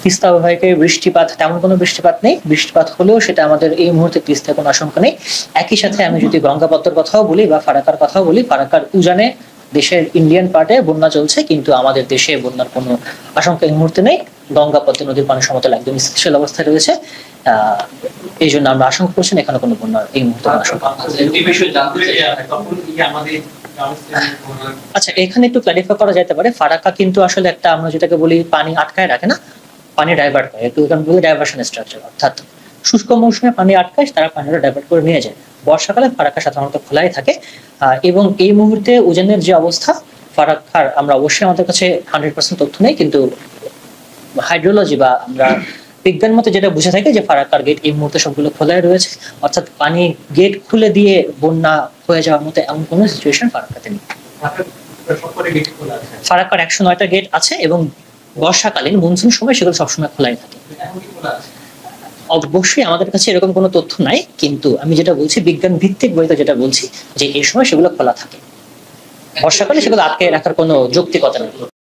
তিস্তা অববাহিকায় বৃষ্টিপাত তেমন কোনো বৃষ্টিপাত নেই, বৃষ্টিপাত হলেও সেটা আমাদের এই মুহূর্তে তিস্তায় কোনো আশঙ্কা নেই। একই সাথে আমি যদি গঙ্গা পদ্মার কথাও বলি বা ফারাক্কার কথাও বলি, ফারাক্কার উজানে দেশের ইন্ডিয়ান পার্টে বন্যা চলছে, কিন্তু আমাদের দেশে বন্যার কোনো আশঙ্কা এই মুহূর্তে নেই। গঙ্গা পদ্মা নদীর পানি সমতল একদম স্থিতিশীল অবস্থায় রয়েছে। এই জন্য আমরা আশঙ্কা করছি না এখানে কোনো বন্যার এই মুহূর্তে আশঙ্কা। আচ্ছা, এখানে একটু ক্লারিফাই করা যেতে পারে, ফারাক্কা কিন্তু আসলে একটা আমরা যেটাকে বলি পানি আটকায় রাখে না, পানি ডাইভার্ট করে, একটু এখানে বলি ডাইভার্সন স্ট্রাকচার, অর্থাৎ শুষ্ক মৌসুমে পানি আটকায়, তারা পানিটা ডাইভার্ট করে নিয়ে যায়। বর্ষাকালে ফারাক্কা সাধারণত খোলাই থাকে। এবং এই মুহূর্তে উজানের যে অবস্থা ফারাক্কার, আমরা অবশ্যই আমাদের কাছে 100% তথ্য নেই, কিন্তু হাইড্রোলজি বা আমরা বিজ্ঞান মতে যেটা বুঝে থাকে যে ফারাক্কার গেট এই মুহূর্তে সবগুলো খোলাই রয়েছে, অর্থাৎ পানি গেট খুলে দিয়ে বন্যা হয়ে যাওয়ার মতো এমন কোনো সিচুয়েশন ফারাক্কাতে নেই। ফারাক্কার 109টা গেট আছে এবং বর্ষাকালীন মনসুন সময় সেগুলো সবসময় খোলাই থাকে। অবশ্যই আমাদের কাছে এরকম কোনো তথ্য নাই, কিন্তু আমি যেটা বলছি বিজ্ঞান ভিত্তিক বইতে যেটা বলছি যে এই সময় সেগুলো খোলা থাকে, বর্ষাকালে সেগুলো আটকে রাখার কোনো যৌক্তিকতা নেই।